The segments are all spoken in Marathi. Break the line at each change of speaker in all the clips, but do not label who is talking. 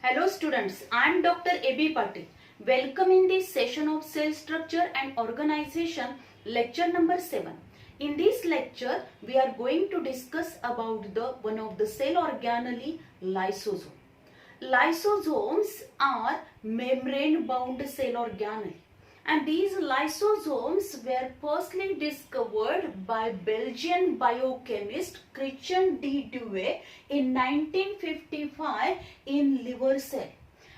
Hello students, I am Dr. A.B. Patil. Welcome in this session of cell structure and organization, lecture number 7. In this lecture, we are going to discuss about one of the cell organelle, lysosome. Lysosomes are membrane bound cell organelle, and these lysosomes were firstly discovered by Belgian biochemist Christian D. Dewey in 1955 in liver cell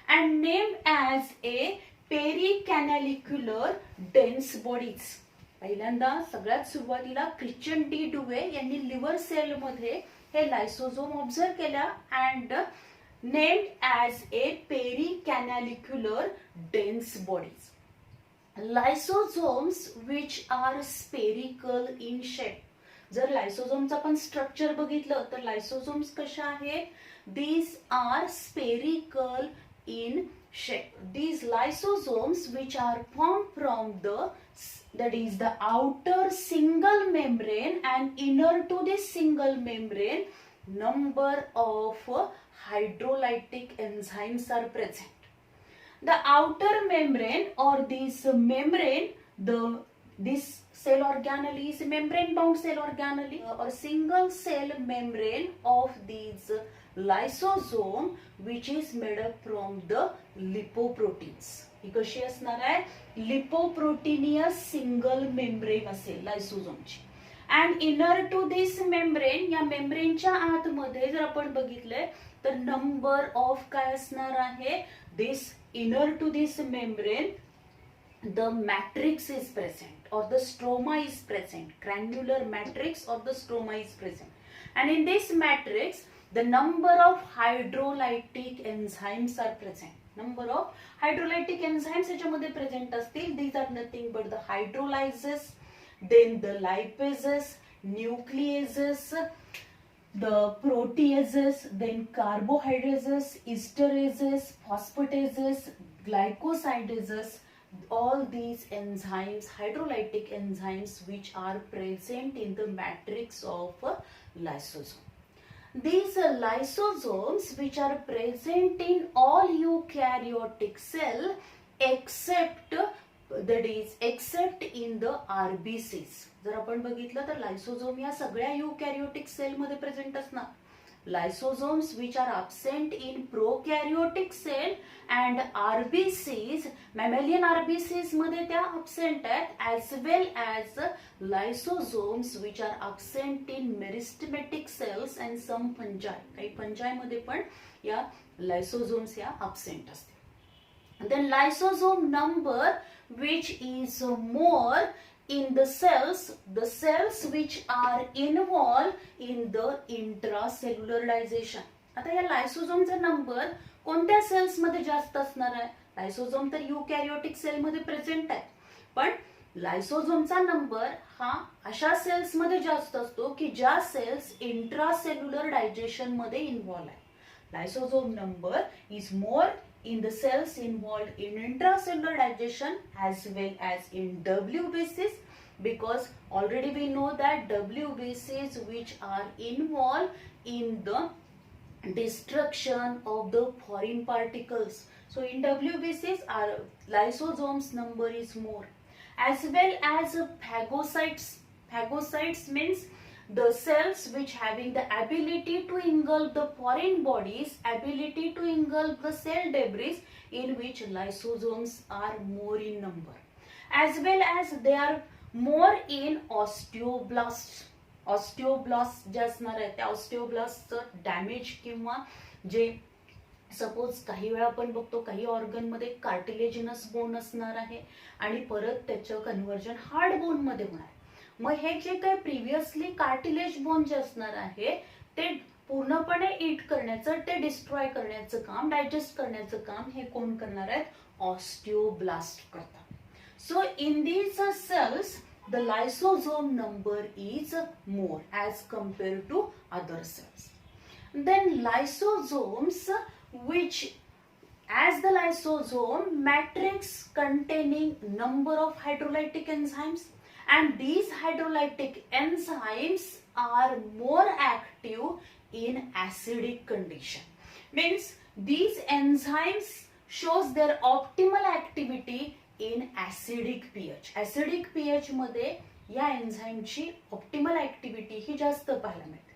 and named as a pericanalicular dense bodies. पहिल्यांदा सगळ्यात सुरुवातीला क्रिश्चियन डी डुवे यांनी लिव्हर सेल मध्ये हे लायसोझोम ऑब्झर्व केला and named as a pericanalicular dense bodies. Lysosomes which are spherical in shape. जर लायसोझोमचा पण स्ट्रक्चर बघितलं तर लायसोझोम्स कशा आहेत? These are spherical in shape. These lysosomes which are formed from the outer single membrane and inner to this single membrane, number of hydrolytic enzymes are present. The outer membrane or this membrane, this cell organelle is membrane bound cell organelle or single cell membrane of these lysosome which is made up from the lipoproteins. ही कशी असणार आहे? लिपोप्रोटीनियस सिंगल मेम्ब्रेन असेल लायसोझोमची. And inner to this membrane, या मेम्ब्रेनच्या आतमध्ये जर आपण बघितले तर नंबर ऑफ काय असणार आहे? This inner to this membrane the matrix is present or the stroma is present, granular matrix or the stroma is present, and in this matrix the number of hydrolytic enzymes are present. Number of hydrolytic enzymes याच्यामध्ये present असतील. These are nothing but the hydrolyses, then the lipases, nucleases, the proteases, then carbohydrases, esterases, phosphatases, glycosidases, all these enzymes, hydrolytic enzymes which are present in the matrix of lysosome. These lysosomes which are present in all eukaryotic cell except in the RBCs. जर आपण बघितलं तर लायसोझोम या सगळ्या युकॅरियोटिक सेल मध्ये प्रेझेंट असणार. Lysosomes which are absent in prokaryotic cell and RBCs, mammalian RBCs मध्ये त्या absent आहेत, as well as lysosomes which are absent in meristematic cells and some fungi. काही fungi मध्ये पण या lysosomes या absent असतील. Then lysosome number which is more in the cells which are involved in the intracellular digestion. आता या लायसोझोमचा नंबर कोणत्या सेल्स मध्ये जास्त असणार आहे? लायसोझोम तर युकॅरियोटिक सेल मध्ये प्रेझेंट आहे, पण लायसोझोमचा नंबर हा अशा सेल्स मध्ये जास्त असतो की ज्या सेल्स इंट्रासेल्युलर डायजेशन मध्ये इन्व्हॉल्व आहे. Lysosome number is more in the cells involved in intracellular digestion as well as in WBCs, because already we know that WBCs which are involved in the destruction of the foreign particles. So in WBCs our lysosomes number is more, as well as phagocytes. Phagocytes means the cells which having the ability to engulf the foreign bodies, ability to engulf the cell debris, in which lysosomes are more in number, as well as they are more in osteoblasts. Osteoblasts जे असणार आहे त्या osteoblasts डॅमेज किंवा जे सपोज काही वेळा आपण बघतो काही ऑर्गन मध्ये कार्टिलेजिनस बोन असणार आहे आणि परत त्याचं कन्व्हर्जन हार्ड बोन मध्ये होणार. मग हे जे काही प्रिव्हियसली कार्टिलेज बोन जे असणार आहे ते पूर्णपणे ईट करण्याचं, ते डिस्ट्रॉय करण्याचं काम, डायजेस्ट करण्याचं काम हे कोण करणार आहेत? ऑस्टिओब्लास्ट करतात. So in these cells the lysosome number is more as compare to other cells. Then lysosomes which as the lysosome matrix containing number of hydrolytic enzymes, and these hydrolytic enzymes are more active in acidic condition. Means these enzymes enzymes shows their optimal activity in acidic pH. Acidic pH मध्ये या एन्झाईमची ऑप्टिमल ऍक्टिव्हिटी ही जास्त पाहायला मिळते.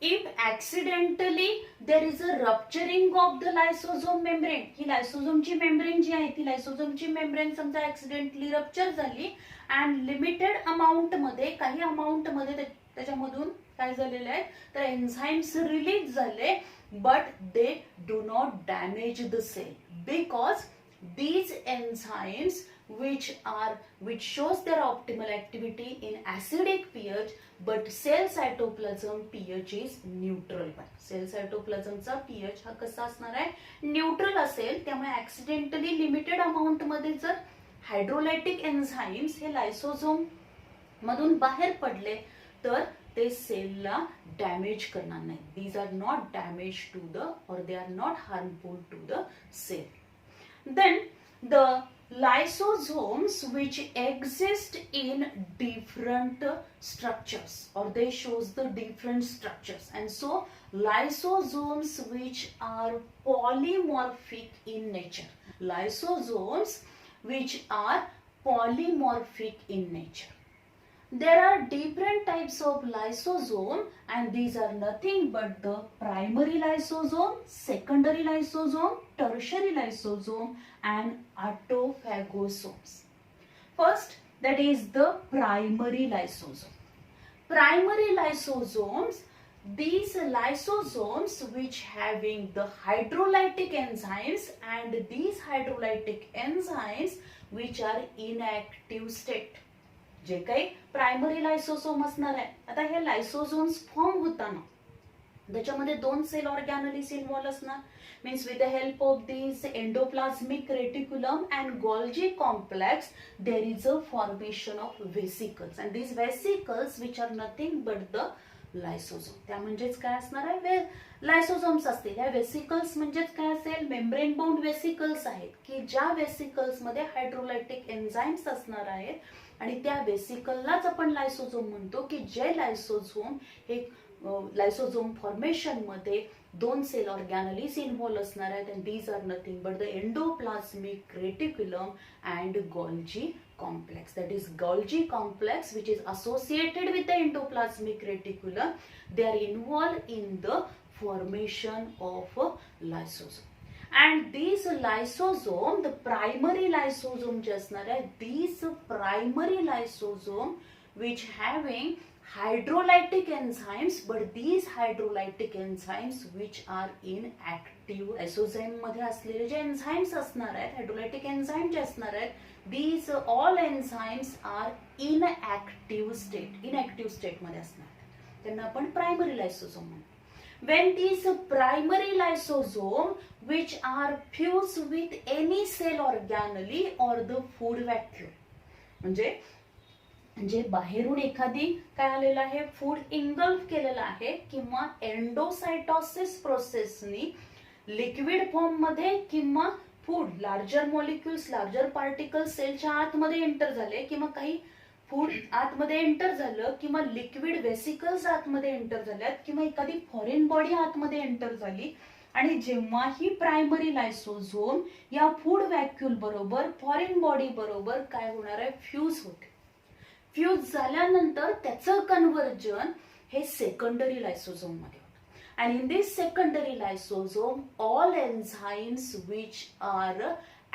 If accidentally there is a rupturing of the lysosome membrane, ही लायसोझोमची मेम्ब्रेन जी आहे ती लायसोझोमची मेम्ब्रेन समजा ऍक्सिडेंटली रप्चर झाली अँड लिमिटेड अमाऊंट मध्ये काही अमाऊंट मध्ये त्याच्यामधून काय झालेलं आहे तर एन्झाईम्स रिलीज झाले but they do not damage the cell because these enzymes which shows their optimal activity in acidic pH but cell cytoplasm pH is neutral. Cell cytoplasm चा pH हा कसा असणार आहे न्यूट्रल असेल त्यामुळे ऍक्सिडेंटली लिमिटेड अमाऊंट मध्ये जर हायड्रोलायटिक एन्झाईम्स हे लायसोझोम मधून बाहेर पडले तर ते सेलला डॅमेज करणार नाही. these are not damage to the or they are not harmful to the cell. Then the lysosomes which exist in different structures or they shows the different structures and so lysosomes which are polymorphic in nature. Lysosomes which are polymorphic in nature. There are different types of lysosome and these are nothing but the primary lysosome, secondary lysosome, tertiary lysosome and autophagosomes. First, that is the primary lysosome. Primary lysosomes, these lysosomes which having the hydrolytic enzymes and these hydrolytic enzymes which are inactive state. जे काही प्रायमरी लायसोसोम असणार आहे आता हे लायसोसोम्स फॉर्म होताना त्याच्यामध्ये दोन सेल ऑर्गॅनलीज इन्व्हॉल्व असणार means with the help of this endoplasmic reticulum and Golgi complex there is a formation of vesicles and this vesicles which are nothing but the lysosome. त्या म्हणजेच काय असणार आहे लायसोसोम्स असतील. ह्या वेसिकल्स म्हणजेच काय असेल मेम्ब्रेन बाउंड वेसिकल्स आहेत की ज्या वेसिकल्स मध्ये हायड्रोलायटिक एन्झाईम्स असणार आहेत आणि त्या वेसिकललाच आपण लायसोझोम म्हणतो की जे लायसोझोम हे लायसोझोम फॉर्मेशन मध्ये दोन सेल ऑर्गॅनलीज इन्व्हॉल्व असणार आहेत and these are nothing but the endoplasmic reticulum and Golgi complex. That is Golgi complex which is associated with the endoplasmic reticulum. They are involved in the formation of a lysosome. And these lysosome, the primary lysosome जे असणार आहे, these primary lysosome which having hydrolytic enzymes, but these hydrolytic enzymes which are inactive. Lysosome मध्ये असलेले जे enzymes असणार आहेत, hydrolytic enzymes जे असणार आहेत, these all enzymes are inactive state मध्ये असणार आहेत. त्यांना आपण primary lysosome म्हणतो. When these primary lysosome which are fused with any cell organelle or the food vacuole, म्हणजे बाहेरून एखादी काय आलेलं आहे फूड इंगल्फ केलेलं आहे किंवा एंडोसायटोसिस प्रोसेसनी लिक्विड फॉर्म मध्ये किंवा food larger molecules larger particle सेलच्या आतमध्ये एंटर झाले किंवा काही फूड आतमध्ये एंटर झालं किंवा लिक्विड वेसिकल्स आतमध्ये एंटर झाल्यात किंवा एखादी फॉरेन बॉडी आतमध्ये एंटर झाली आणि जेव्हा ही प्रायमरी लायसोझोम या फूड व्हॅक्यूल बरोबर फॉरेन बॉडी बरोबर काय होणार आहे फ्यूज होते. फ्यूज झाल्यानंतर त्याचं कन्व्हर्जन हे सेकंडरी लायसोझोम मध्ये होतं आणि in this secondary lysosome all enzymes which are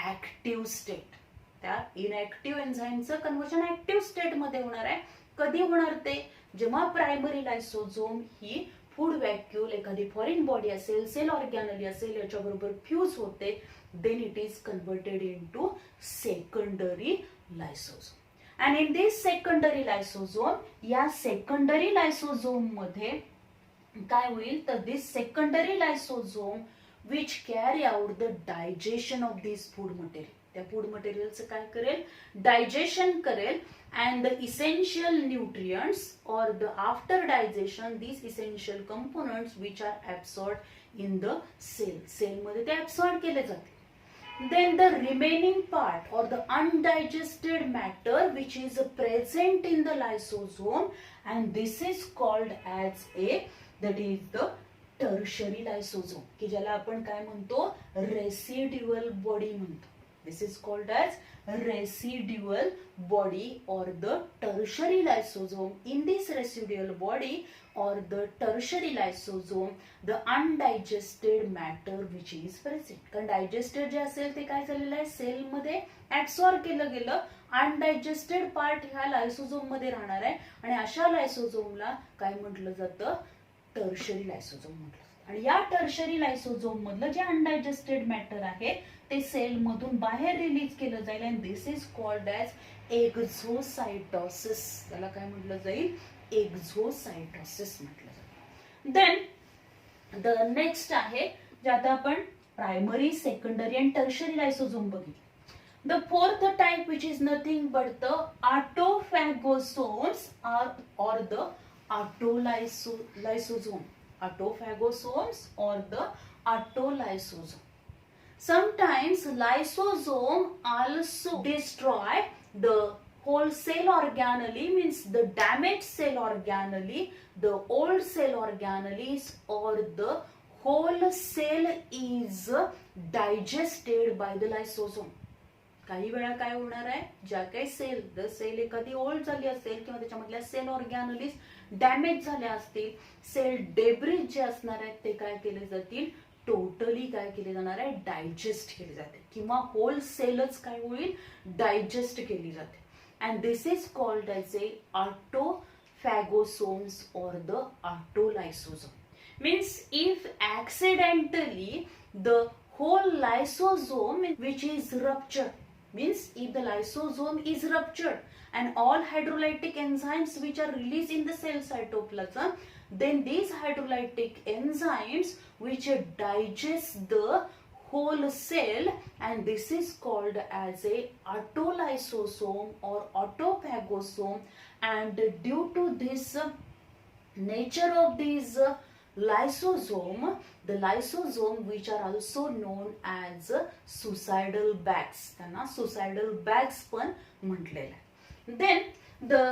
active state त्या इनऍक्टिव्ह एन्झाईमचं कन्व्हर्जन ऍक्टिव्ह स्टेट मध्ये होणार आहे. कधी होणार ते जेव्हा प्रायमरी लायसोझोम ही फूड व्हॅक्यूल एखादी फॉरेन बॉडी असेल सेल ऑर्गॅनली असेल याच्याबरोबर फ्यूज होते then it is converted into secondary lysosome. And in this secondary lysosome, या secondary lysosome मध्ये काय होईल तर this secondary lysosome which carry out the digestion of this food material. त्या food materialचं काय करेल digestion करेल and the essential nutrients or the after digestion these essential components which are absorbed in the cell मध्ये ते absorbed केले जाते. Then the remaining part or the undigested matter which is present in the lysosome and this is called as that is the tertiary lysosome, की ज्याला आपण काय म्हणतो, रेसिड्युअल बॉडी म्हणतो. This is called as residual body or the tertiary lysosome. In this residual body or the tertiary lysosome, the undigested matter which is present. कारण डायजेस्टेड जे असेल ते काय झालेलं आहे, सेल मध्ये ऍब्सॉर्ब केलं गेलं. अनडायजेस्टेड पार्ट ह्या लायसोझोम मध्ये राहणार आहे आणि अशा लायसोझोमला काय म्हटलं जातं, टर्शरी लायसोझोम म्हटलं. आणि या टर्शरी लायसोझोम मधलं जे अनडायजेस्टेड मॅटर आहे ते सेल मधून बाहेर रिलीज केलं जाईल and this is called as exocytosis. त्याला काय म्हटलं जाईल, एक्झोसाइटोसिस म्हटलं जाईल. देन द नेक्स्ट आहे जे आता आपण प्रायमरी, सेकंडरी अँड टर्शरी लायसोझोम बघितले. The fourth type, which is nothing but the autophagosomes or the autolysosome. Autophagosomes or the autolysosome. Sometimes lysosome also destroy the whole cell organelle, means the damaged cell organelle, the old cell organelles, or the whole cell is digested by the lysosome. काही वेळा काय होणार आहे, ज्या काही सेल एखादी ओल्ड झाली असेल किंवा त्याच्यामधल्या सेल ऑर्गॅनलिस डॅमेज झाल्या असतील, सेल डेब्रिज जे असणार आहेत ते काय केले जातील, टोटली काय केले जाणार आहे, डायजेस्ट केले जाते किंवा होल सेलच काय होईल, डायजेस्ट केली जाते. And this is called as a autophagosomes or the autolysosome. Means if accidentally the whole lysosome which is ruptured, means if the lysosome is ruptured and all hydrolytic enzymes which are released in the cell cytoplasm, then these hydrolytic enzymes which digest the whole cell, and this is called as a autolysosome or autophagosome. And due to this nature of these lysosome, the lysosome which are also known as suicidal bags, त्यांना suicidal bags पण म्हटलेलं आहे. Then the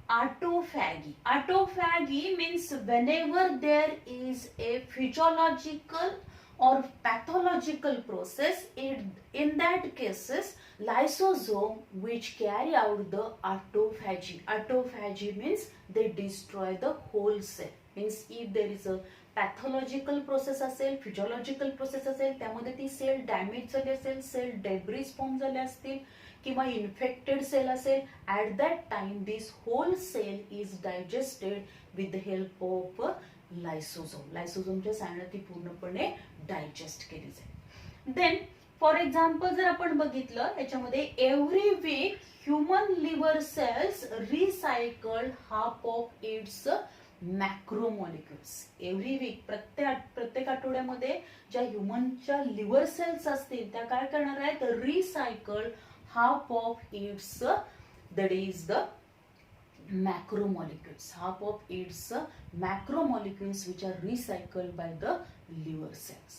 autophagy means whenever there is a physiological or pathological process, in that cases lysosome which carry out the autophagy means they destroy the whole cell. Means if there is a pathological process असेल, फिजिओलॉजिकल प्रोसेस असेल, त्यामध्ये ती सेल डॅमेज झाली असेल, सेल डेब्रिज फॉर्म झाले असतील किंवा इन्फेक्टेड सेल असेल, at that time this whole cell is digested with the help of lysosome. लायसोझोमच्या साहाय्याने ती पूर्णपणे डायजेस्ट केली जाईल. देन फॉर एक्झाम्पल जर आपण बघितलं याच्यामध्ये every week human liver cells recycled half of its macromolecules. Every week प्रत्येक आठवड्यामध्ये ज्या ह्युमनच्या लिव्हर सेल्स असतील त्या काय करणार आहेत, recycle half of it's, that is the macromolecules, half of its macromolecules which are recycled by the liver cells.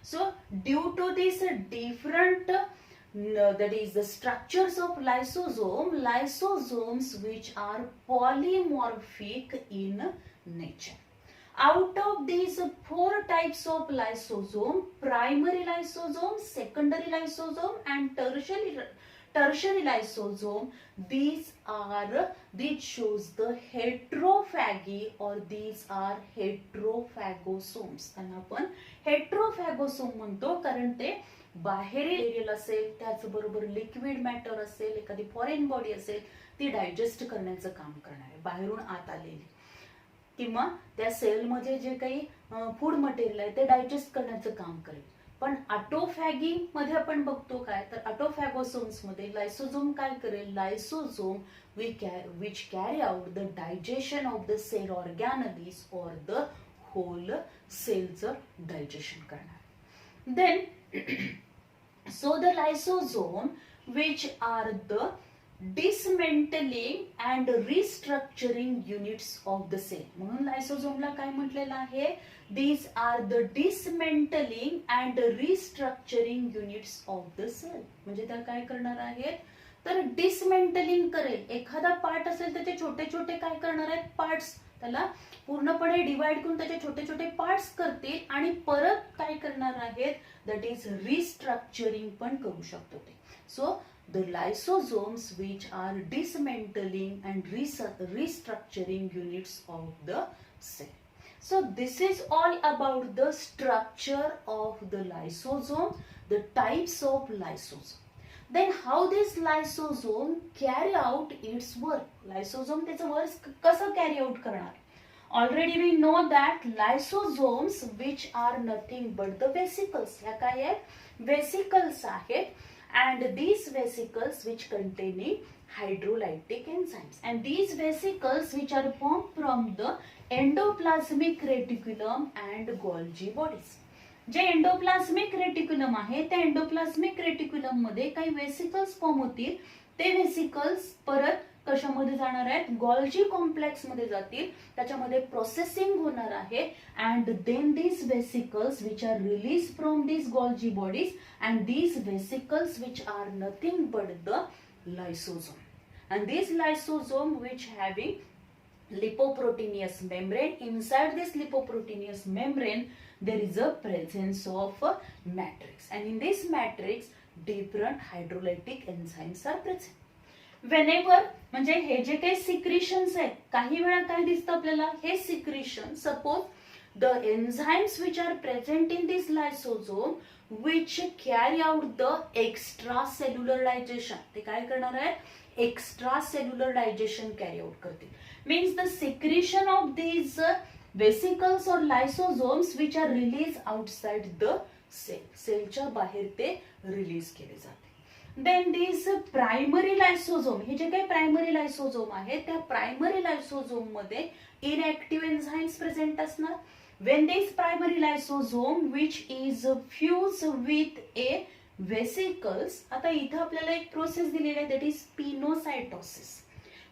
So due to this different that is the structures of lysosomes which are polymorphic in nature. Out of these four types of lysosome, primary lysosome, secondary lysosome and tertiary lysosome, these shows the heterophagy or these are heterophagosomes. त्यांना आपण heterophagosome म्हणतो कारण ते बाहेरील एरियल असेल, त्याचबरोबर लिक्विड मॅटर असेल, एखादी फॉरेन बॉडी असेल, ती डायजेस्ट करण्याचं काम करणार आहे, बाहेरून आत आलेली किंवा त्या सेलमध्ये जे काही फूड मटेरियल आहे ते डायजेस्ट करण्याचं काम करेल. पण ऑटोफॅगी मध्ये आपण बघतो काय तर ऑटोफॅगोसोम्स मध्ये लायसोझोम काय करेल, lysosome which carry out the digestion of the cell organelles or the whole सेलचं डायजेशन करणार. Then so the lysosome which are the dismantling and restructuring units of the cell. म्हणून लायसोझोमला काय म्हटलेलं आहे, these are the dismantling and restructuring units of the cell. म्हणजे त्या काय करणार आहेत तर डिसमेंटलिंग करेल, एखादा पार्ट असेल त्याचे छोटे छोटे काय करणार आहेत पार्ट्स त्याला पूर्णपणे डिवाइड करून त्याचे छोटे छोटे पार्ट्स करतील आणि परत काय करणार आहेत, दॅट इज रिस्ट्रक्चरिंग पण करू शकतो ते. So the lysosomes which are dismantling and restructuring units of the cell. So this is all about the structure of the lysosome, the types of lysosome. Then how this lysosome carry out its work? Lysosome त्याचं वर्क कसं कॅरी आउट करणार? Already we know that lysosomes which are nothing but the vesicles. ह्या काय आहेत? Vesicles आहेत. And these vesicles which containing hydrolytic enzymes, and these vesicles which are formed from the endoplasmic reticulum and Golgi bodies. जे एंडोप्लाझमिक रेटिक्युलम आहे त्या एंडोप्लाझमिक रेटिक्युलम मध्ये काही वेसिकल्स फॉर्म होतील. ते वेसिकल्स परत कशामध्ये जाणार आहेत, गॉल्जी कॉम्प्लेक्स मध्ये जातील, त्याच्यामध्ये प्रोसेसिंग होणार आहे. And then these vesicles which are released from these Golgi bodies, and these vesicles which are nothing but the lysosome, and this lysosome which having lipoproteinous membrane. Inside this lipoproteinous membrane there is a presence of a matrix, and in this matrix different hydrolytic enzymes are present. Whenever म्हणजे हे जे काही सिक्रिशन्स आहेत, काही वेळा काय दिसतं आपल्याला, हे secretion suppose the enzymes which are present in this lysosome which carry out the extracellular digestion. ते काय करणार आहेत, extracellular digestion carry out करतील. Means the secretion of these vesicles or lysosomes which are released outside the cell. सेलच्या बाहेर ते रिलीज केले जाते. Then these primary lysosome, हे जे काही प्रायमरी लायसोझोम आहे त्या प्रायमरी लायसोझोम मध्ये inactive enzymes present असणार. When this primary lysosome which is fused with a vesicles, आता इथं आपल्याला एक प्रोसेस दिलेली आहे, that is pinocytosis.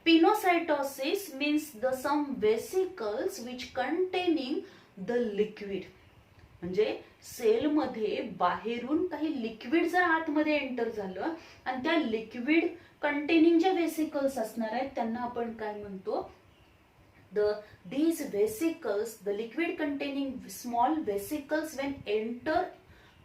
Pinocytosis means the some vesicles which containing the liquid. म्हणजे सेलमध्ये बाहेरून काही लिक्विड जर आतमध्ये एंटर झालं आणि त्या लिक्विड कंटेनिंग जे वेसिकल्स असणार आहेत त्यांना आपण काय म्हणतो, these vesicles, the liquid containing small vesicles when enter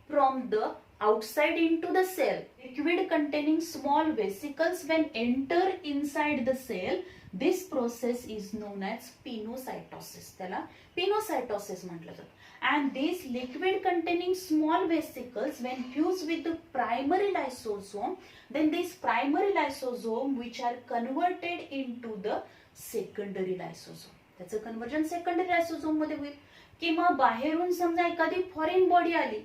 from the outside into the cell, liquid containing small vesicles when enter inside the cell, this process is known as pinocytosis. त्याला pinocytosis म्हटलं जातं. And these liquid containing small vesicles when fused with the primary lysosome, then this primary lysosome which are converted into the secondary lysosome. त्याचं कन्वर्जन सेकंडरी लायसोझोम मध्ये होईल. किंवा बाहेरून समजा एखादी फॉरेन बॉडी आली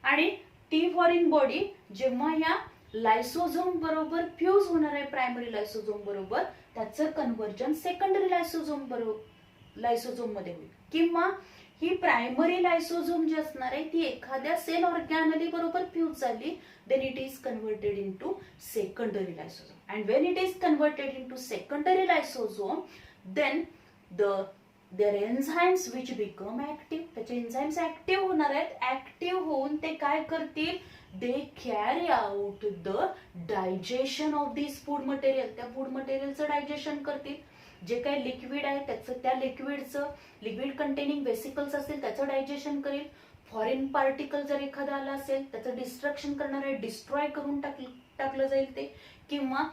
आणि ती फॉरेन बॉडी जेव्हा या लायसोझोम बरोबर फ्यूज होणार आहे प्रायमरी लायसोझोम बरोबर, त्याचं कन्वर्जन सेकंडरी लायसोझोम बरोबर लायसोझोम मध्ये होईल. किंवा ही प्रायमरी लायसोझोम जी असणार आहे ती एखाद्या सेल ऑर्गॅनली बरोबर फ्यूज झाली, then it is converted into secondary lysosome. And when it is converted into secondary lysosome, then their enzymes which become active. त्याचे enzymes active होणार आहेत. active होऊन ते काय करतील, they carry out the digestion of this food material. त्या फूड मटेरियलचं डायजेशन करतील. जे काही लिक्विड आहे त्याचं, त्या लिक्विडचं, लिक्विड कंटेनिंग वेसिकल्स असतील त्याचं डायजेशन करेल. फॉरेन पार्टिकल जर एखादा आला असेल त्याचं डिस्ट्रक्शन करणार आहे, डिस्ट्रॉय करून टाकलं जाईल ते. किंवा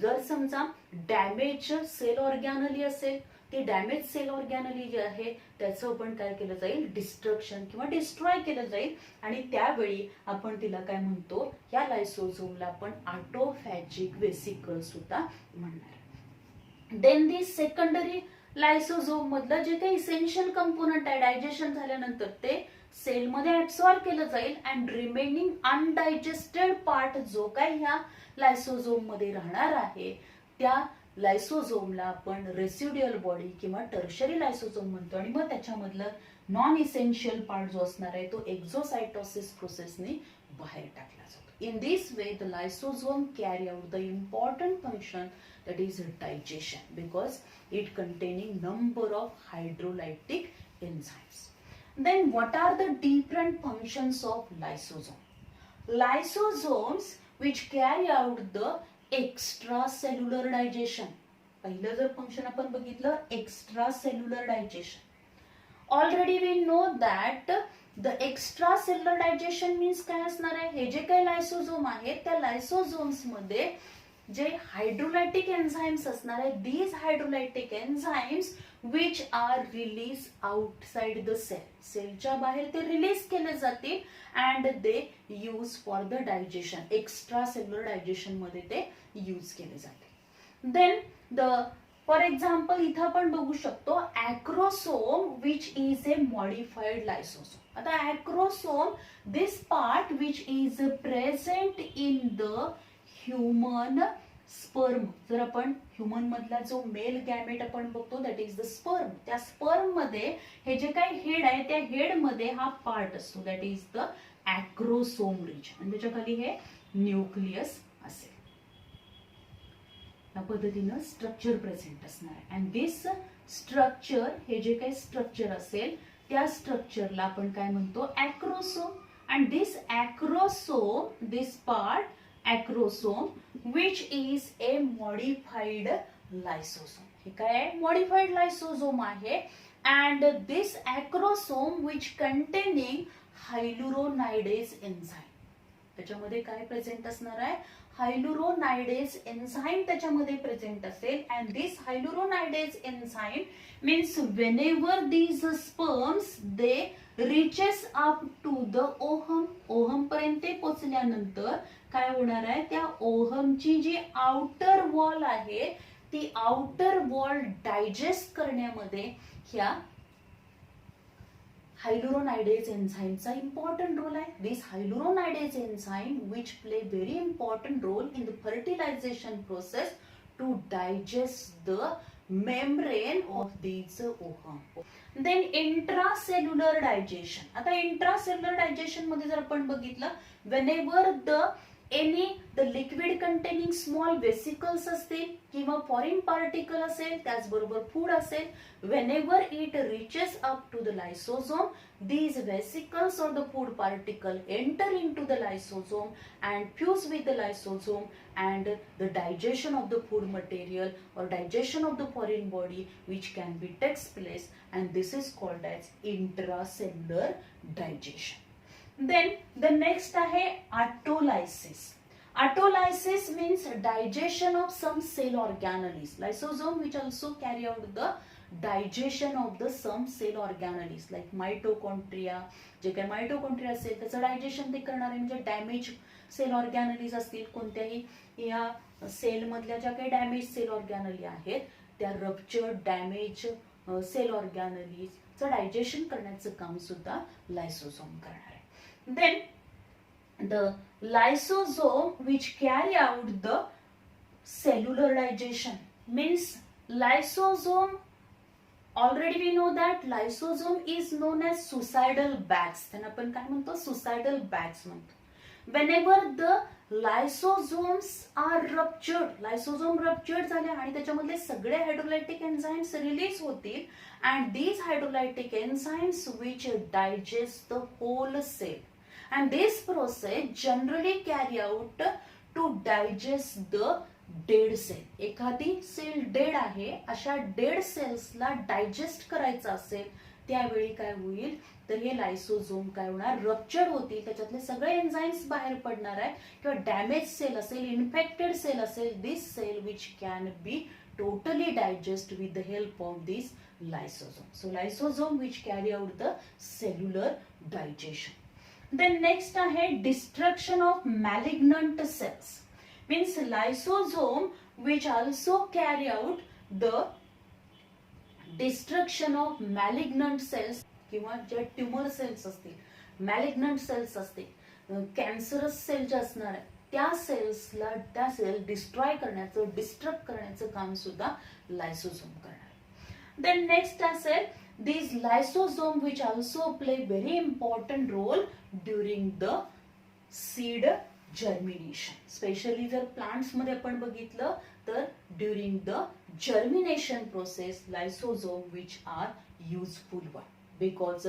जर समजा डॅमेज सेल ऑर्गॅनली असेल, ती डॅमेज सेल ऑर्गॅनली जी आहे त्याचं पण काय केलं जाईल, डिस्ट्रक्शन किंवा डिस्ट्रॉय केलं जाईल. आणि त्यावेळी आपण तिला काय म्हणतो, या लायसोझोमला आपण ऑटोफॅजिक वेसिकल सुद्धा म्हणणार. देन दिस सेकंडरी लायसोझोम मधलं जे काही इसेन्शियल कंपोनंट आहे डायजेशन झाल्यानंतर ते सेलमध्ये ऍब्सॉर्ब केलं जाईल. अँड रिमेनिंग अनडायजेस्टेड पार्ट जो काही ह्या लायसोझोम मध्ये राहणार आहे त्या लायसोझोमला आपण रेसिड्युअल बॉडी किंवा टर्शरी लायसोझोम म्हणतो. आणि मग त्याच्यामधलं नॉन इसेन्शियल पार्ट जो असणार आहे तो एक्झोसायटोसिस प्रोसेसने बाहेर टाकला जातो. In this way, the lysosome carry out the important function, that is digestion, because it containing number of hydrolytic enzymes. Then what are the different functions of lysosome? Lysosomes which carry out the extracellular digestion. पहिलं जर फंक्शन आपण बघितलं extra cellular digestion. Already we know that the extra cellular digestion means काय असणार आहे, हे जे काही लायसोझोम आहेत त्या लायसोझोम्स मध्ये जे हायड्रोलायटिक एन्झाइम्स असणार आहेत, these hydrolytic enzymes which are release outside the cell, सेलच्या बाहेर ते रिलीज केले जातील and they use for the digestion, extra cellular digestion मध्ये ते यूज केले जातील. देन द फॉर एक्झाम्पल इथं आपण बघू शकतो acrosome which is a modified lysosome. आता acrosome this part which is present in the human sperm. जर आपण ह्युमन मधला जो मेल गॅमेट आपण बघतो दॅट इज द स्पर्म, त्या स्पर्म मध्ये हे जे काही हेड आहे त्या हेड मध्ये हा पार्ट असतो दॅट इज द ऍक्रोसोम रिजन आणि त्याच्या खाली हे न्यूक्लियस असेल. या पद्धतीनं स्ट्रक्चर प्रेझेंट असणार आहे अँड दिस स्ट्रक्चर, हे जे काही स्ट्रक्चर असेल त्या स्ट्रक्चरला आपण काय म्हणतो acrosome. And this acrosome, this part acrosome which is a modified lysosome. हे काय आहे, मॉडिफाईड लायसोसोम आहे. And this acrosome which containing hyaluronidase enzyme, त्याच्यामध्ये काय प्रेझेंट असणार आहे, हायलुरोनायडेज एन्झाइम त्याच्यामध्ये प्रेझेंट असेल. And this hyaluronidase enzyme means whenever these sperms they reaches up to the ovum, ovum पर्यंत पोहोचल्यानंतर काय होणार आहे, त्या ओहमची जी आउटर वॉल आहे ती आउटर वॉल डायजेस्ट करण्यामध्ये ह्या हायलुरोनायडेज एन्झाइमचा इम्पॉर्टंट रोल आहे. This hyaluronidase enzyme which play very important role in the fertilization process to digest the membrane of these ovum. Then intracellular digestion. आता इंट्रासेल्युलर डायजेशन मध्ये जर आपण बघितलं whenever the any the liquid containing small vesicles असतील किंवा फॉरेन पार्टिकल असेल, त्याचबरोबर फूड असेल, whenever it reaches up to the lysosome these vesicles or the food particle enter into the lysosome and fuse with the lysosome and the digestion of the food material or digestion of the foreign body which can be takes place and this is called as intracellular digestion. Then the next आहे autolysis. Autolysis means digestion of some cell organelles. Lysosome which also carry out the digestion of the some cell organelles like mitochondria. जे काही मायटोकॉन्ड्रिया असेल त्याचं डायजेशन ते करणारे म्हणजे डॅमेज सेल ऑर्गॅनलीज असतील, कोणत्याही या सेल मधल्या ज्या काही डॅमेज सेल ऑर्गॅनली आहेत त्या रप्चर्ड डॅमेज सेल ऑर्गॅनलीजचं डायजेशन करण्याचं काम सुद्धा लायसोसोम करणार आहे. Then the lysosome which carry out the cellular digestion means lysosome. Already we know that lysosome is known as suicidal bags. त्यांना आपण काय म्हणतो, suicidal bags म्हणतो. Whenever the lysosomes are ruptured, lysosome ruptured झाले आणि त्याच्यामधले सगळे हायड्रोलायटिक एन्झाइम्स रिलीज होतील and these hydrolytic enzymes which digest the whole cell. And this process generally carry out to digest the dead cell. एखादी सेल डेड आहे, अशा डेड सेल्सला डायजेस्ट करायचं असेल त्यावेळी काय होईल तर हे लायसोझोम काय होणार, रप्चर होतील, त्याच्यातले सगळे एन्झाइम्स बाहेर पडणार आहे किंवा डॅमेज सेल असेल, इन्फेक्टेड सेल असेल, this cell which can be totally digest with the help of this lysosome. So lysosome which carry out the cellular digestion. Then next आहे destruction of malignant cells. Means lysosome which also carry out the destruction of malignant cells किंवा ज्या ट्यूमर सेल्स असतील, मॅलिग्नंट सेल्स असतील, कॅन्सरस सेल जे असणार आहे त्या सेल्सला त्या सेल डिस्ट्रॉय करण्याचं, डिस्ट्रक्ट करण्याचं काम सुद्धा लायसोसोम करणार. देन नेक्स्ट असेल these lysosome which also play very important role during the seed germination. Specially जर प्लांट्स मध्ये आपण बघितलं तर during the germination process lysosome which are useful one. because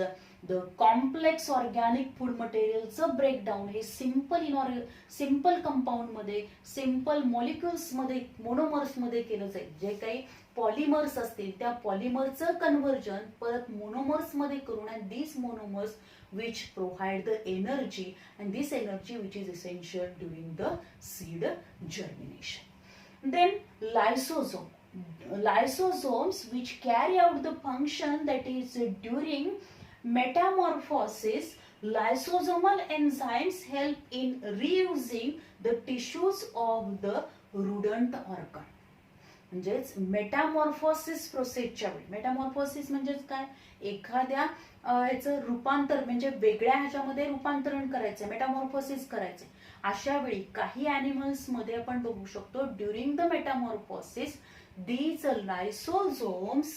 the complex organic food materialचं ब्रेकडाऊन हे सिंपल कंपाऊंड मध्ये, सिंपल मॉलिक्युल्स मध्ये, मोनोमर्स मध्ये केलं जाईल. जे काही पॉलिमर्स असतील त्या पॉलिमरचं कन्व्हर्जन परत मोनोमर्स मध्ये करून, and this monomers which provide the energy, and this energy which is essential during the seed germination. Then lysosomes which carry out the function, that is during metamorphosis, lysosomal enzymes help in reusing the tissues of the rodent organ. म्हणजेच मेटामॉर्फोसिस प्रोसेसच्या वेळी, मेटामॉर्फोसिस म्हणजेच काय, एखाद्या ह्याचं रूपांतर म्हणजे वेगळ्या ह्याच्यामध्ये रूपांतरण करायचं, मेटामॉर्फोसिस करायचं. अशा वेळी काही ॲनिमल्स मध्ये आपण बघू शकतो during the Metamorphosis these lysosomes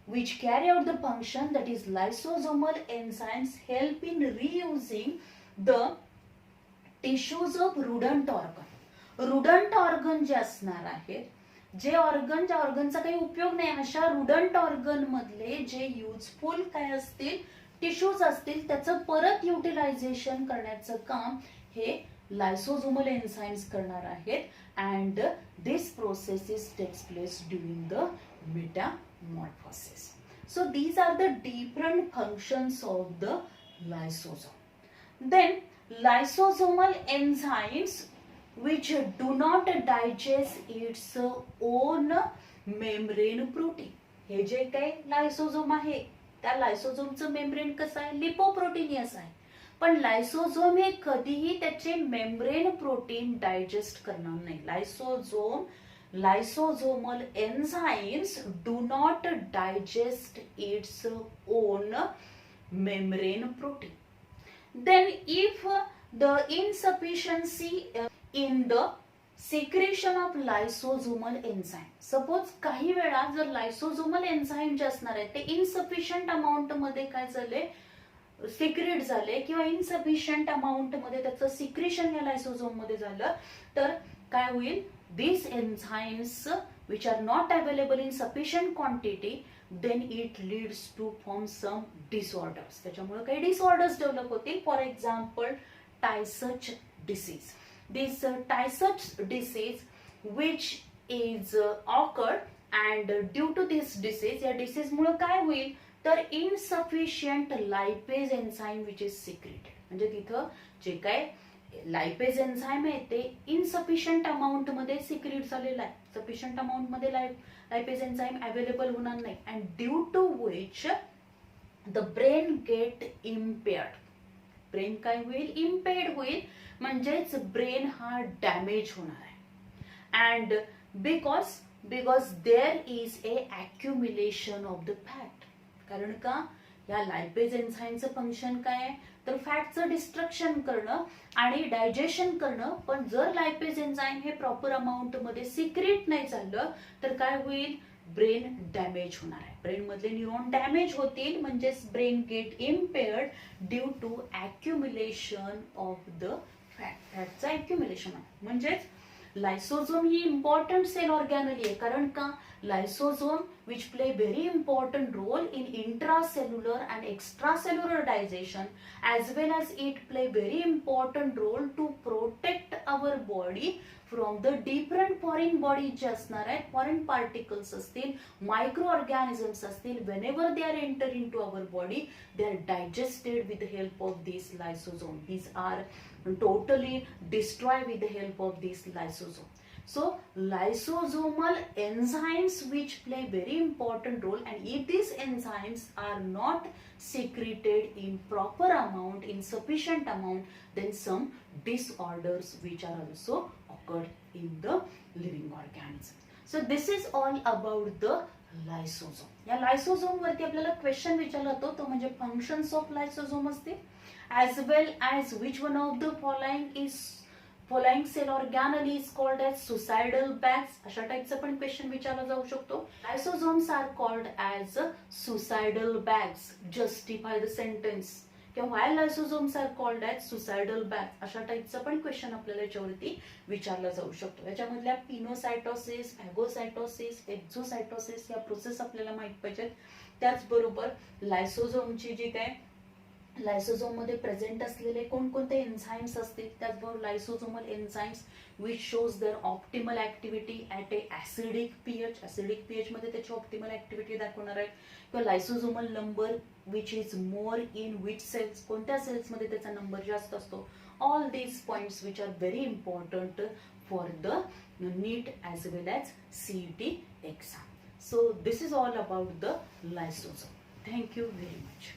which carry out the function, that is lysosomal enzymes help in reusing the tissues of rodent organ. rodent organ जे असणार आहेत, जे ऑर्गन, ज्या ऑर्गनचा काही उपयोग नाही, अशा रुडंट ऑर्गन मधले जे युजफुल काय असतील, टिश्यूज असतील, त्याचं परत युटिलायझेशन करण्याचं काम हे लायसोझोमल एन्झाइम्स करणार आहेत. And this process takes place during the metamorphosis. So these are the different functions of the lysosome. Then lysosomal enzymes which do not digest its own membrane protein. हे जे काही लायसोझोम आहे त्या लायसोझोमचं मेम्ब्रेन कसं आहे, लिपोप्रोटीनियस आहे. पण लायसोझोम हे कधीही त्याचे मेम्ब्रेन प्रोटीन डायजेस्ट करणार नाही. lysosomal enzymes do not digest its own membrane protein. Then if the insufficiency in the secretion of lysosomal enzyme, suppose काही वेळा जर लायसोझोमल एन्झाइम जे असणार आहे ते इनसफिशियंट अमाऊंट मध्ये काय झाले, सिक्रेट झाले, किंवा इनसफिशियंट अमाऊंट मध्ये त्याचं सिक्रेशन या लायसोझोम मध्ये झालं, तर काय होईल, these enzymes which are not available in sufficient quantity, then it leads to form some disorders. त्याच्यामुळे काही डिसऑर्डर्स डेव्हलप होतील. For example Tay Sachs disease. This Tay-Sachs disease which is occurred, and due to this disease, या डिसीज मुळे काय होईल तर insufficient lipase enzyme which is secreted. म्हणजे तिथं जे काय लायपेज एन्झाइम आहे ते इनसफिशियंट अमाऊंट मध्ये सिक्रेट झालेला आहे. सफिशियंट अमाऊंट मध्ये लायपेज एन्झाइम अवेलेबल होणार नाही, and due to which the brain get impaired. Brain काय होईल, इम्पेअर्ड होईल, म्हणजेच ब्रेन हा डॅमेज होणार आहे. And because there is a accumulation of the fat. कारण का, या लायपेज एन्झाइमचं फंक्शन काय आहे तर फॅटचं डिस्ट्रक्शन करणं आणि डायजेशन करणं. पण जर लायपेज एन्झाइम हे प्रॉपर अमाऊंट मध्ये सिक्रेट नाही झालं तर काय होईल, ब्रेन डॅमेज होणार आहे. ब्रेन मधले न्यूरॉन डॅमेज होतील, म्हणजेच brain get impaired due to accumulation of the fat. फॅटचं अॅक्युम्युलेशन आहे. म्हणजेच लायसोझोम ही इम्पॉर्टंट सेल ऑर्गॅनली आहे. कारण का, lysosomes which play very important role in intracellular and extracellular digestion, as well as it play very important role to protect our body from the different foreign bodies जे असणार आहेत, foreign particles असतील, microorganisms असतील, whenever they are enter into our body, they are digested with the help of these lysosomes. These are totally destroyed with the help of these lysosomes. So lysosomal enzymes which play very important role, and if these enzymes are not secreted in proper amount, in sufficient amount, then some disorders which are also occurred in the living organism. So this is all about the lysosome. या लायसोझोम वरती आपल्याला क्वेश्चन विचारला होता, तो म्हणजे फंक्शन्स ऑफ लायसोझोम असते, as well as which one of the following cell organelle is called as suicidal bags. अशा टाइपचा पण क्वेश्चन विचारला जाऊ शकतो. Lysosomes are called as suicidal bags. Justify the sentence. किंवा why lysosomes are called as suicidal bag, अशा टाईपचा पण क्वेश्चन आपल्याला याच्यावरती विचारला जाऊ शकतो. याच्यामधल्या पिनोसायटोसिस, फॅगोसायटोसिस, एक्झोसायटोसिस या प्रोसेस आपल्याला माहित पाहिजेत. त्याचबरोबर लायसोझोमची जी काय लायसोझोम मध्ये प्रेझेंट असलेले कोणकोणते एन्झाईम्स असतील, त्याचबरोबर lysosomal enzymes which shows their optimal activity at a acidic pH, acidic pH मध्ये त्याची ऑप्टिमल ऍक्टिव्हिटी दाखवणार आहे. किंवा lysosomal number which is more in which cells, कोणत्या सेल्स मध्ये त्याचा नंबर जास्त असतो. All these points which are very important for the NEET as well as CET exam. So this is all about the lysosome. Thank you very much.